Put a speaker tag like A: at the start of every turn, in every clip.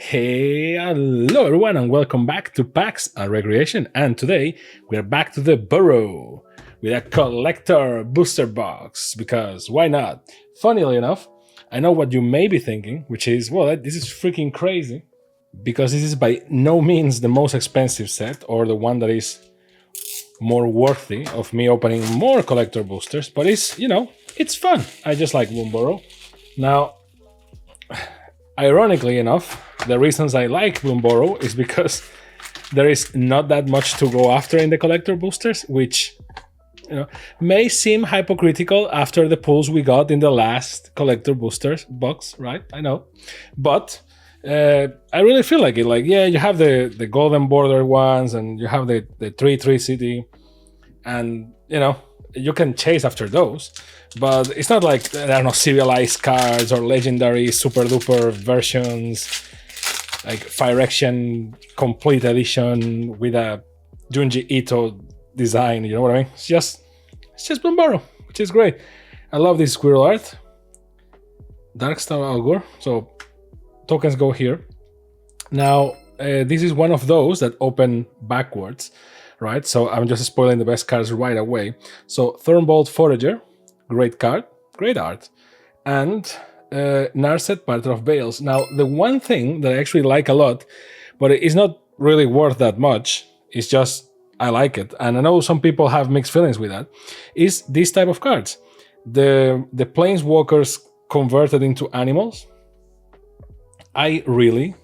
A: Hey, hello everyone and welcome back to PAX and Recreation, and today we are back to the burrow with a collector booster box, because why not? Funnily enough, I know what you may be thinking, which is, well, this is freaking crazy, because this is by no means the most expensive set or the one that is more worthy of me opening more collector boosters, but it's, it's fun. I just like Bloomburrow. Now, ironically enough, the reasons I like Bloomburrow is because there is not that much to go after in the collector boosters, which may seem hypocritical after the pulls we got in the last collector boosters box, right? I know, but I really feel like it. Like, yeah, you have the golden border ones, and you have the 3/3 city, and you can chase after those. But it's not like there are no serialized cards or legendary super duper versions, like Fire Action Complete Edition with a Junji Ito design. You know what I mean? It's just Bloomburrow, which is great. I love this squirrel art. Darkstar Algor. So tokens go here. Now this is one of those that open backwards, right? So I'm just spoiling the best cards right away. So Thornbolt Forager. Great card, great art, and Narset, Pattern of Bales. Now, the one thing that I actually like a lot, but it's not really worth that much, it's just I like it, and I know some people have mixed feelings with that, is this type of cards. The Planeswalkers converted into animals. I really,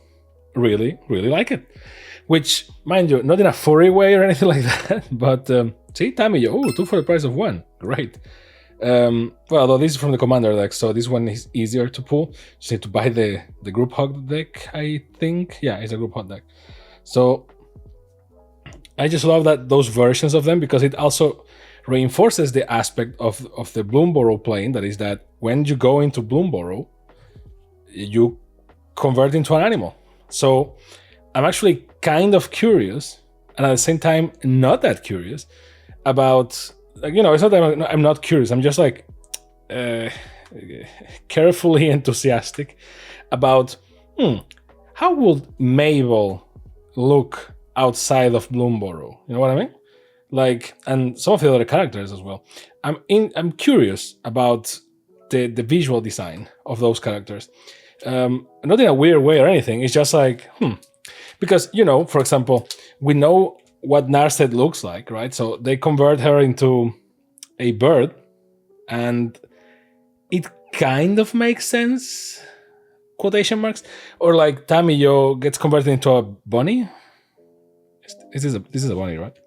A: really, really like it. Which, mind you, not in a furry way or anything like that, but see, Tamiyo, 2 for the price of 1, great. Well, though this is from the commander deck, so this one is easier to pull. Just need to buy the group hug deck, I think. Yeah, it's a group hug deck. So I just love those versions of them, because it also reinforces the aspect of the Bloomburrow plane. That is that when you go into Bloomburrow, you convert into an animal. So I'm actually kind of curious, and at the same time not that curious, about, it's not that I'm not curious. I'm just like carefully enthusiastic about how would MABEL look outside of Bloomburrow. You know what I mean? Like, and some of the other characters as well. I'm curious about the visual design of those characters. Not in a weird way or anything. It's just like because for example, we know what Narset looks like, right? So they convert her into a bird, and it kind of makes sense, quotation marks. Or like Tamiyo gets converted into a bunny. This is a bunny, right?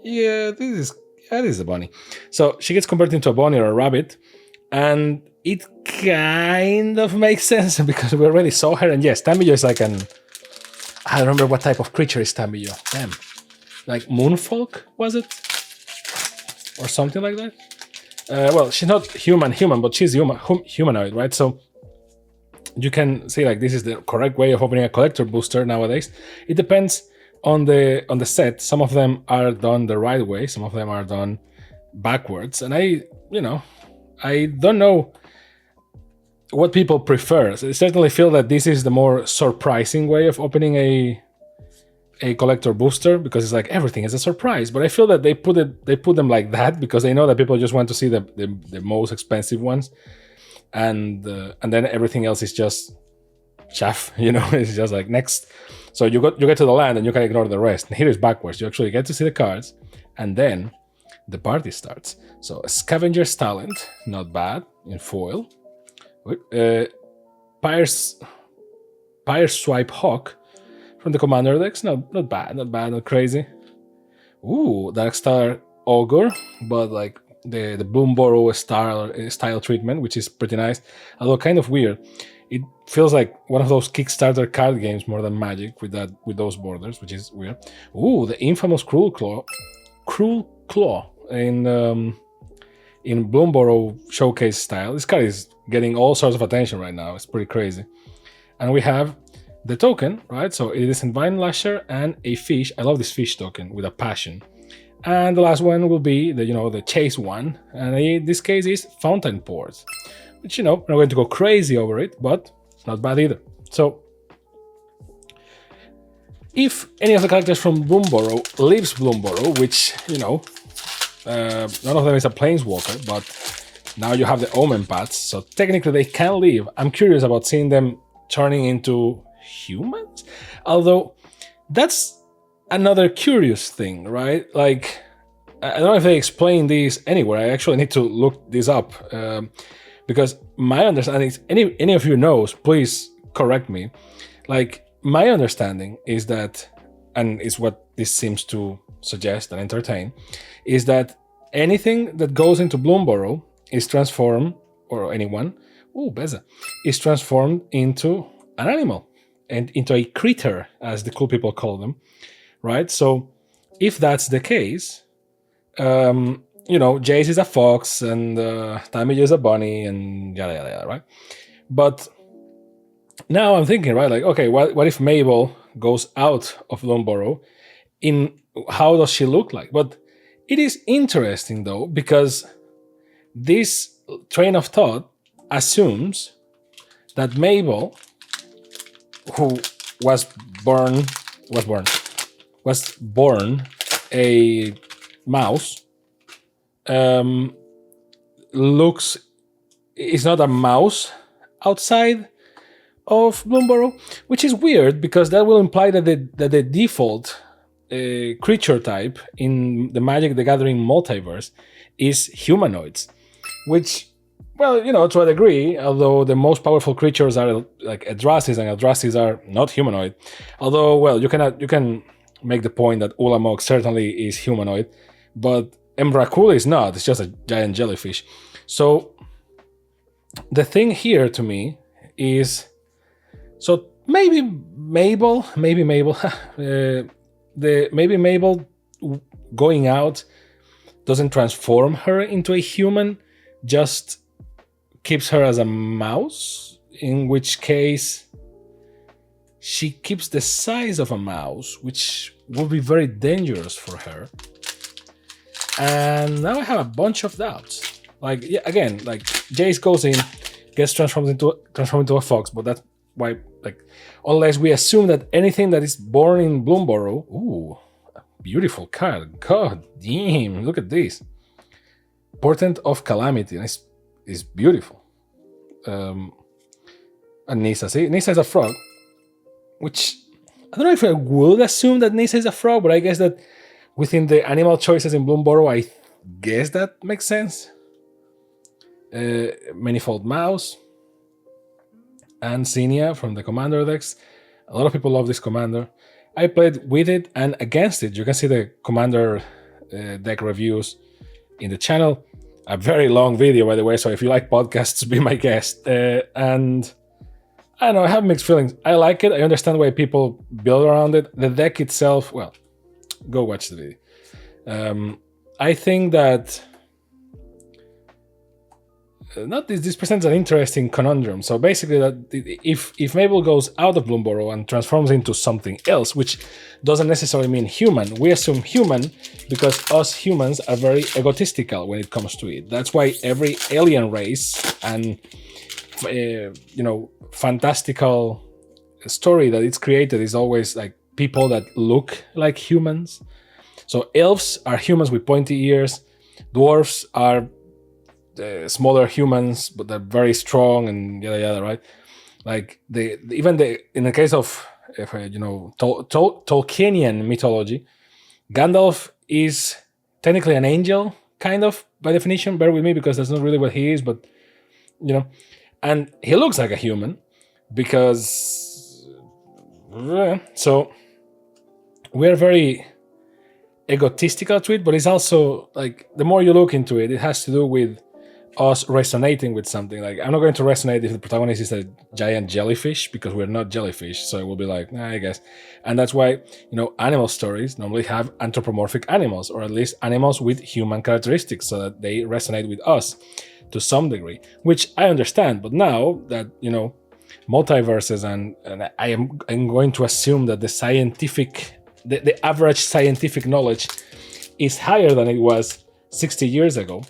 A: Yeah, this is a bunny. So she gets converted into a bunny or a rabbit, and it kind of makes sense because we already saw her. And yes, Tamiyo is like I don't remember what type of creature is Tamiyo. Damn. Like Moonfolk, was it? Or something like that? Well, she's not human, but she's humanoid, right? So you can say like this is the correct way of opening a collector booster nowadays. It depends on the set. Some of them are done the right way, some of them are done backwards. And I don't know what people prefer. So I certainly feel that this is the more surprising way of opening a collector booster, because it's like everything is a surprise. But I feel that they put them like that because they know that people just want to see the most expensive ones, and then everything else is just chaff. It's just like next. So you get to the land and you can ignore the rest. And here is backwards. You actually get to see the cards, and then the party starts. So Scavenger's Talent, not bad in foil. Pyre's Swipe Hawk from the commander decks, not bad, not crazy. Ooh, Darkstar Ogre, but like the Bloomburrow style treatment, which is pretty nice, although kind of weird. It feels like one of those Kickstarter card games more than Magic with those borders, which is weird. Ooh, the infamous Cruel Claw in Bloomburrow showcase style. This card is getting all sorts of attention right now. It's pretty crazy. And we have the token, right? So it is in Vine Lasher and a fish. I love this fish token with a passion. And the last one will be the chase one, and in this case is Fountain Port, which I'm not going to go crazy over it, but it's not bad either. So if any of the characters from Bloomburrow leaves Bloomburrow, which, none of them is a planeswalker, but now you have the Omen paths, so technically they can leave. I'm curious about seeing them turning into humans? Although, that's another curious thing, right? Like, I don't know if they explain this anywhere. I actually need to look this up, because my understanding is, any of you knows, please correct me. Like, my understanding is that, and is what this seems to suggest and entertain, is that anything that goes into Bloomburrow is transformed, or anyone, Beza, is transformed into an animal, and into a creature, as the cool people call them, right? So, if that's the case, Jace is a fox, and Tammy is a bunny, and yada yada yada, right? But now I'm thinking, right, like, okay, what if MABEL goes out of Bloomburrow? How does she look like? But it is interesting, though, because this train of thought assumes that MABEL, who was born a mouse, is not a mouse outside of Bloomburrow, which is weird because that will imply that the default creature type in the Magic the Gathering multiverse is humanoids, which, well, to a degree, although the most powerful creatures are like Eldrassis, and Eldrassis are not humanoid. Although, well, you can make the point that Ulamog certainly is humanoid, but Emrakul is not. It's just a giant jellyfish. So the thing here to me is, so maybe MABEL, maybe MABEL going out doesn't transform her into a human, just keeps her as a mouse, in which case she keeps the size of a mouse, which would be very dangerous for her. And now I have a bunch of doubts. Like, yeah, again, like, Jace goes in, gets transformed into a fox, but that's why, like, unless we assume that anything that is born in Bloomburrow, beautiful card, god damn, look at this. Portent of Calamity, is beautiful. And Nissa, see, Nissa is a frog, which, I don't know if I would assume that Nissa is a frog, but I guess that within the animal choices in Bloomburrow, I guess that makes sense. Manifold Mouse, and Xenia from the Commander decks. A lot of people love this commander. I played with it and against it. You can see the Commander deck reviews in the channel. A very long video, by the way, so if you like podcasts, be my guest. And I don't know, I have mixed feelings. I like it. I understand why people build around it. The deck itself, well, go watch the video. I think that this presents an interesting conundrum. So basically, that if MABEL goes out of Bloomburrow and transforms into something else, which doesn't necessarily mean human, we assume human because us humans are very egotistical when it comes to it. That's why every alien race and fantastical story that it's created is always like people that look like humans. So elves are humans with pointy ears. Dwarves are smaller humans, but they're very strong and yada yada, right? Like in the case of Tolkienian mythology, Gandalf is technically an angel, kind of, by definition. Bear with me because that's not really what he is, but and he looks like a human because so we're very egotistical to it, but it's also like the more you look into it, it has to do with us resonating with something. Like, I'm not going to resonate if the protagonist is a giant jellyfish because we're not jellyfish, so it will be like, I guess. And that's why, animal stories normally have anthropomorphic animals, or at least animals with human characteristics, so that they resonate with us to some degree, which I understand. But now that, multiverses and I'm going to assume that the average scientific knowledge is higher than it was 60 years ago.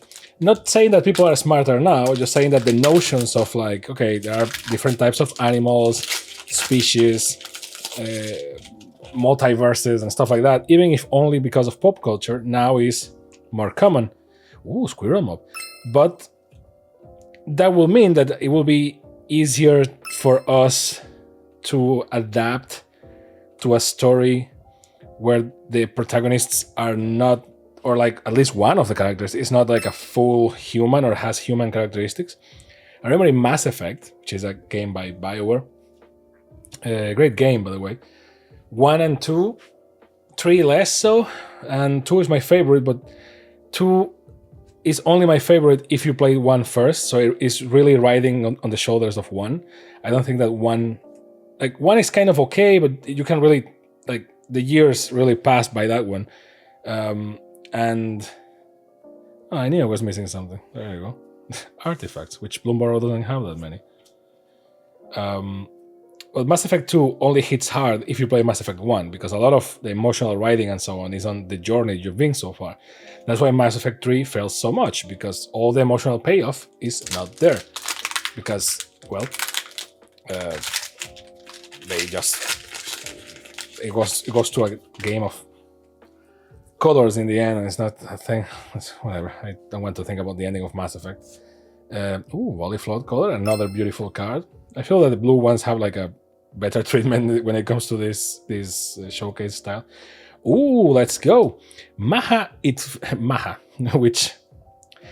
A: Not saying that people are smarter now, just saying that the notions of like, okay, there are different types of animals, species, multiverses and stuff like that, even if only because of pop culture, now is more common. Ooh, squirrel mob. But that will mean that it will be easier for us to adapt to a story where the protagonists are not, or like at least one of the characters is not like a full human or has human characteristics. I remember in Mass Effect, which is a game by BioWare, a great game, by the way, 1 and 2, 3 less so, and 2 is my favorite, but 2 is only my favorite if you play 1 first, so it is really riding on the shoulders of 1. I don't think that 1 is kind of okay, but you can really, like, the years really pass by that one. And I knew I was missing something. There you go. Artifacts, which Bloomburrow doesn't have that many. Well, Mass Effect 2 only hits hard if you play Mass Effect 1, because a lot of the emotional writing and so on is on the journey you've been so far. That's why Mass Effect 3 fails so much, because all the emotional payoff is not there. Because, well, they just... It goes to a game of colors in the end, and it's not a thing. It's whatever. I don't want to think about the ending of Mass Effect. Wally Flood color, another beautiful card. I feel that the blue ones have like a better treatment when it comes to this showcase style. Ooh, let's go. Maha, which,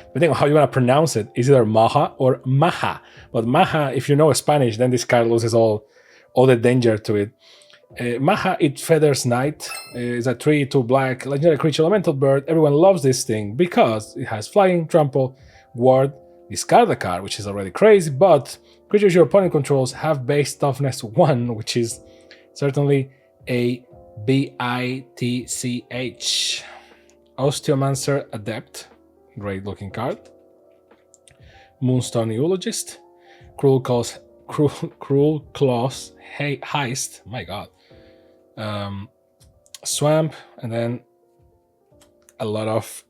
A: depending on how you want to pronounce it, is either Maha or Maha. But Maha, if you know Spanish, then this card loses all the danger to it. Maha, it feathers Knight, is a 3/2 black legendary creature elemental bird. Everyone loves this thing because it has flying, trample, ward, discard a card, which is already crazy, but creatures your opponent controls have base toughness 1, which is certainly a BITCH. Osteomancer Adept, great looking card. Moonstone Eulogist, Cruel Claws Heist, my god. Swamp, and then a lot of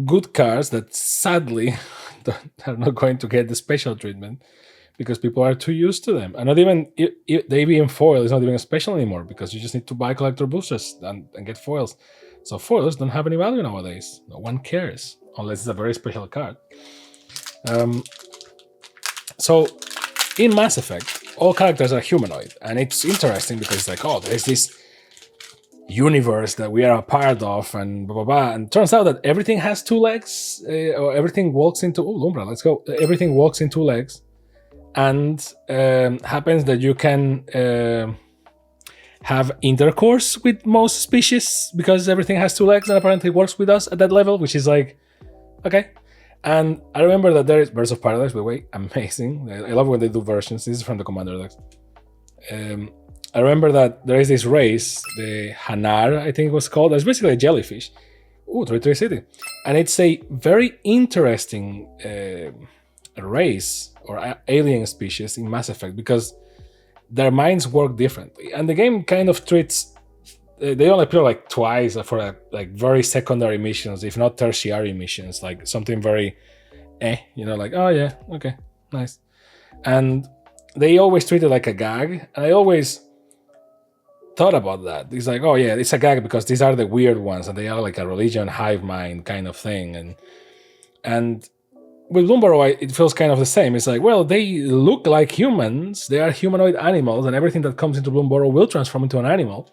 A: good cards that sadly are not going to get the special treatment because people are too used to them. And not even the EVM foil is not even a special anymore because you just need to buy collector boosters and get foils. So foils don't have any value nowadays. No one cares unless it's a very special card. So in Mass Effect, all characters are humanoid, and it's interesting because it's like, oh, there's this universe that we are a part of, and blah, blah, blah. And it turns out that everything has 2 legs, or everything walks into... Oh, Lumbra, let's go. Everything walks in 2 legs, and happens that you can have intercourse with most species because everything has 2 legs and apparently works with us at that level, which is like, okay. And I remember that there is Birds of Paradise, by the way, amazing. I love when they do versions. This is from the Commander decks. I remember that there is this race, the Hanar, I think it was called. It's basically a jellyfish. Ooh, 3-3 City. And it's a very interesting race or alien species in Mass Effect because their minds work differently. And the game kind of treats... They only appear like twice for like very secondary missions, if not tertiary missions, like something very like, oh yeah, okay, nice. And they always treat it like a gag. And I always thought about that. It's like, oh yeah, it's a gag because these are the weird ones and they are like a religion hive mind kind of thing. And with Bloomburrow, it feels kind of the same. It's like, well, they look like humans. They are humanoid animals, and everything that comes into Bloomburrow will transform into an animal.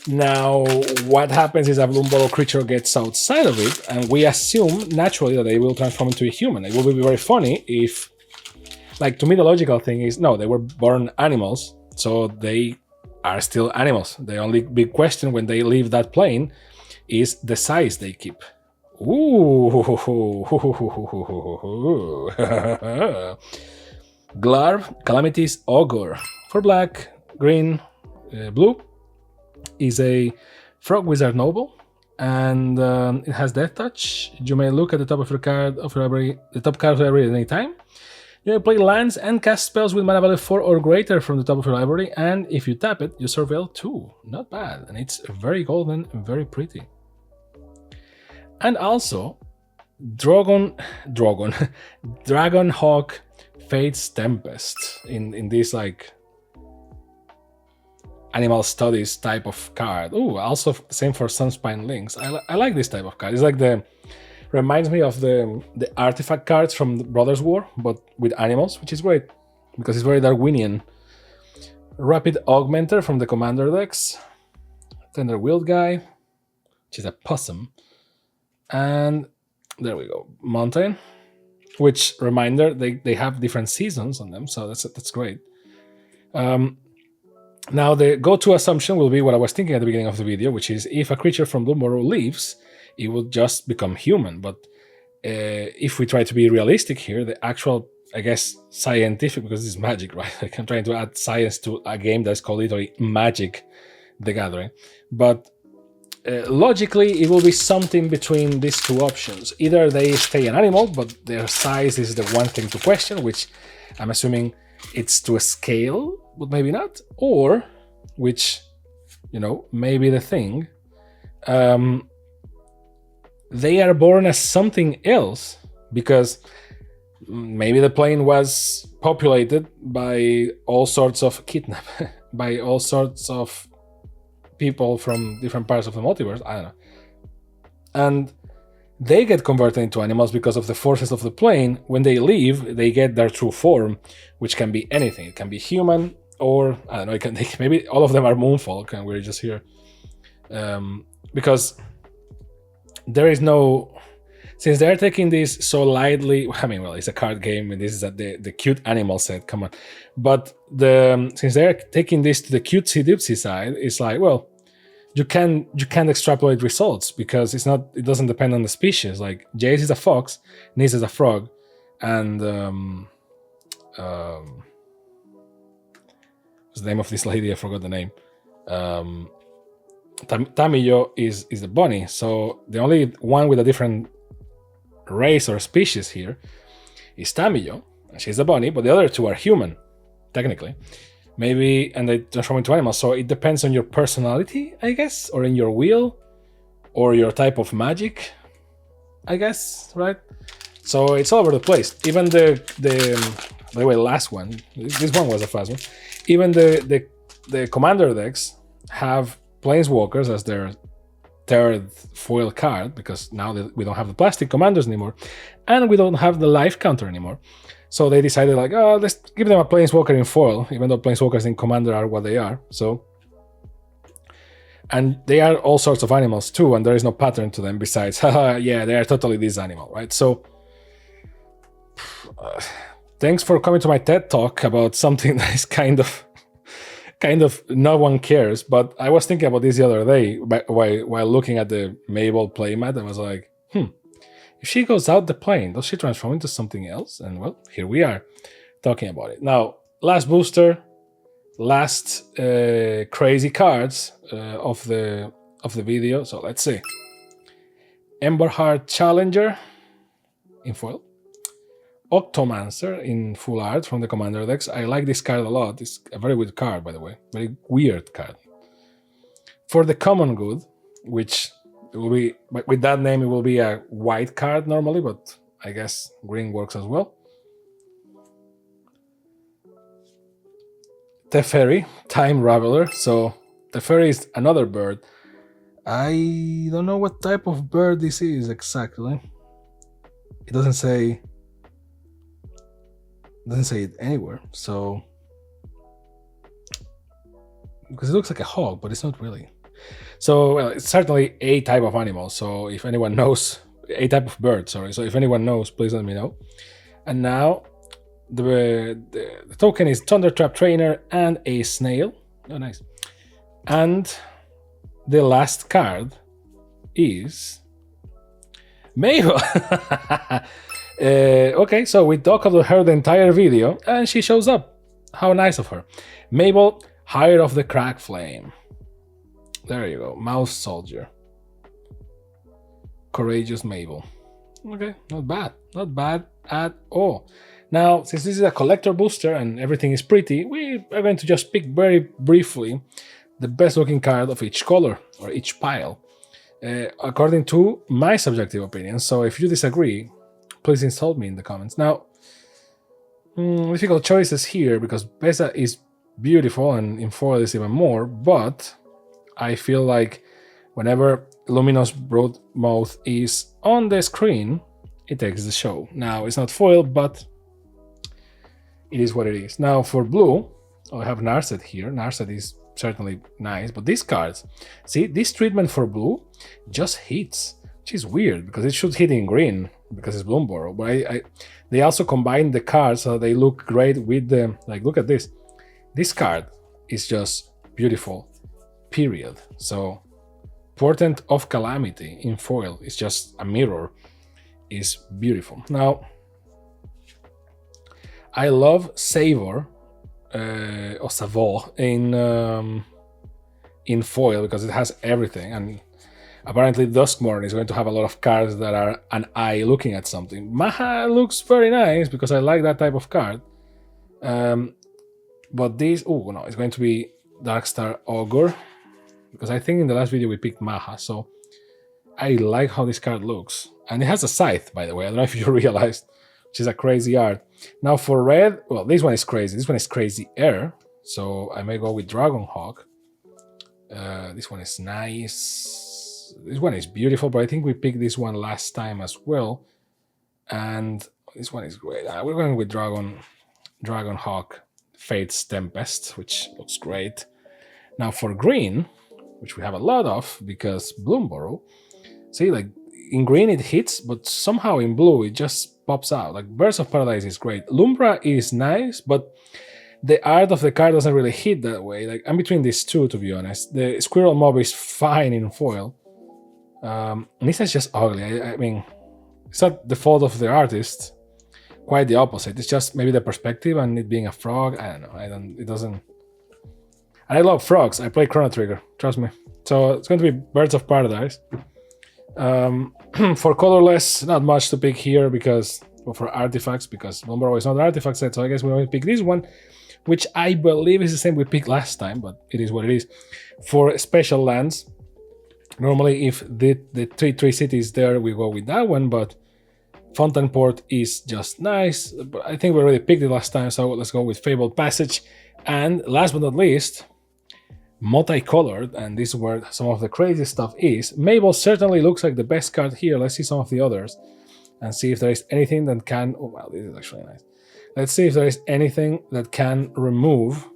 A: Now, what happens is a Bloomburrow creature gets outside of it, and we assume naturally that they will transform into a human. It will be very funny if, like, to me, the logical thing is, no, they were born animals, so they are still animals. The only big question when they leave that plane is the size they keep. Ooh. Glarv, Calamity's Augur. For black, green, blue. Is a Frog Wizard Noble, and it has Death Touch. You may look at the top of your card of your library, the top card of your library at any time. You may play lands and cast spells with mana value 4 or greater from the top of your library, and if you tap it, you surveil 2. Not bad, and it's very golden and very pretty. And also, Dragonhawk Fate's Tempest in this like animal studies type of card. Ooh, also same for Sunspine Links. I like this type of card. It's like reminds me of the artifact cards from the Brothers War, but with animals, which is great because it's very Darwinian. Rapid Augmenter from the Commander decks. Tender Wild Guy, which is a possum. And there we go, Mountain, which, reminder, they have different seasons on them, so that's great. Now the go-to assumption will be what I was thinking at the beginning of the video, which is if a creature from Bloomburrow leaves, it will just become human. But if we try to be realistic here, the actual, I guess, scientific, because this is Magic, right? Like I'm trying to add science to a game that's called literally Magic the Gathering. But logically, it will be something between these two options. Either they stay an animal, but their size is the one thing to question, which I'm assuming it's to a scale, but maybe not. Or, which, maybe the thing, they are born as something else because maybe the plane was populated by all sorts of by all sorts of people from different parts of the multiverse. I don't know. And they get converted into animals because of the forces of the plane. When they leave, they get their true form, which can be anything. It can be human, or I don't know. Maybe all of them are Moonfolk, and we're just here because there is no. Since they're taking this so lightly, I mean, well, it's a card game, and this is the cute animal set. Come on, but since they're taking this to the cutesy dipsy side, it's like, well, you can't extrapolate results because it doesn't depend on the species. Like Jace is a fox, Nis is a frog, and what's the name of this lady? I forgot the name. Tamiyo is the bunny. So the only one with a different race or species here is Tamiyo, and she's a bunny, but the other two are human, technically. Maybe, and they transform into animals. So it depends on your personality, I guess, or in your wheel, or your type of magic, I guess, right? So it's all over the place. Even by the way, last one, this one was a fast one. Even the commander decks have planeswalkers as their third foil card, because now we don't have the plastic commanders anymore, and we don't have the life counter anymore. So they decided, like, oh, let's give them a planeswalker in foil, even though planeswalkers in commander are what they are. So, and they are all sorts of animals too, and there is no pattern to them besides, haha, yeah, they are totally this animal, right? So, thanks for coming to my TED talk about something that is kind of no one cares. But I was thinking about this the other day while looking at the MABEL playmat. I was like, if she goes out the plane, does she transform into something else? And well, here we are talking about it. Now, last booster, last crazy cards of the video. So let's see. Emberheart Challenger in foil. Octomancer in full art from the commander decks. I like this card a lot. It's a very weird card, by the way. Very weird card. For the common good, which it will be, with that name, it will be a white card normally, but I guess green works as well. Teferi, Time Raveler. So Teferi is another bird. I don't know what type of bird this is exactly. It doesn't say it anywhere. So because it looks like a hawk, but it's not really. So, well, it's certainly a type of animal. So if anyone knows, a type of bird, sorry. So if anyone knows, please let me know. And now the token is Thundertrap Trainer and a snail. Oh, nice. And the last card is MABEL. Okay, so we talked about her the entire video, and she shows up. How nice of her. MABEL, Higher of the Crack Flame. There you go, Mouse Soldier. Courageous MABEL. Okay, not bad at all. Now, since this is a collector booster and everything is pretty, we are going to just pick very briefly the best looking card of each color or each pile, according to my subjective opinion. So if you disagree, please insult me in the comments. Now, difficult choices here because Beza is beautiful, and in foil is even more, but I feel like whenever Luminous Broadmouth is on the screen, it takes the show. Now, it's not foil, but it is what it is. Now, for blue, I have Narset here. Narset is certainly nice, but these cards, see, this treatment for blue just hits, which is weird because it should hit in green because it's Bloomburrow. But they also combine the cards so they look great with the, like, look at this. This card is just beautiful, period. So, Portent of Calamity in foil is just a mirror, is beautiful. Now, I love Savor or Savor in foil because it has everything, and apparently Duskmorn is going to have a lot of cards that are an eye looking at something. Maha looks very nice because I like that type of card. But this, oh no, it's going to be Darkstar Ogre, because I think in the last video we picked Maha, so I like how this card looks. And it has a scythe, by the way, I don't know if you realized, which is a crazy art. Now for red, well, this one is crazy. This one is Crazy Air, so I may go with Dragonhawk. This one is nice. This one is beautiful, but I think we picked this one last time as well. And this one is great. We're going with Dragonhawk Fate's Tempest, which looks great. Now for green, which we have a lot of because Bloomburrow, see, like in green it hits, but somehow in blue it just pops out. Like Birds of Paradise is great. Lumbra is nice, but the art of the card doesn't really hit that way. Like I'm between these two, to be honest. The Squirrel Mob is fine in foil. Nisa's just ugly. I mean, it's not the fault of the artist. Quite the opposite. It's just maybe the perspective and it being a frog. I don't know. It doesn't. And I love frogs. I play Chrono Trigger. Trust me. So it's going to be Birds of Paradise. For colorless, not much to pick here because, well, for artifacts, because Bloomburrow is not an artifact set. So I guess we're going to pick this one, which I believe is the same we picked last time, but it is what it is. For special lands, normally if the 3/3 city is there, we go with that one, but Fountainport is just nice. But I think we already picked it last time, so let's go with Fabled Passage. And last but not least, multicolored, and this is where some of the crazy stuff is. MABEL certainly looks like the best card here. Let's see some of the others and see if there is anything that can... Oh, wow, this is actually nice. Let's see if there is anything that can remove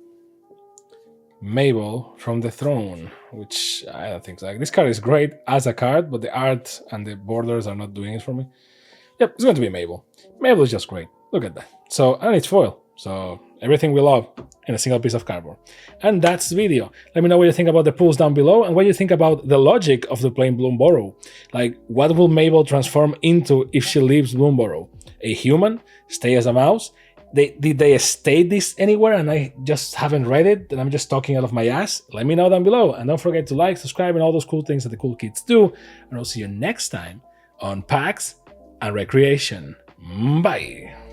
A: MABEL from the throne, which I don't think so. Like, this card is great as a card, but the art and the borders are not doing it for me. Yep, it's going to be MABEL. MABEL is just great. Look at that. So, and it's foil. So everything we love in a single piece of cardboard. And that's the video. Let me know what you think about the pools down below and what you think about the logic of the playing Bloomburrow. Like, what will MABEL transform into if she leaves Bloomburrow? A human? Stay as a mouse? Did they state this anywhere and I just haven't read it and I'm just talking out of my ass? Let me know down below. And don't forget to like, subscribe, and all those cool things that the cool kids do. And I'll see you next time on Packs and Recreation. Bye.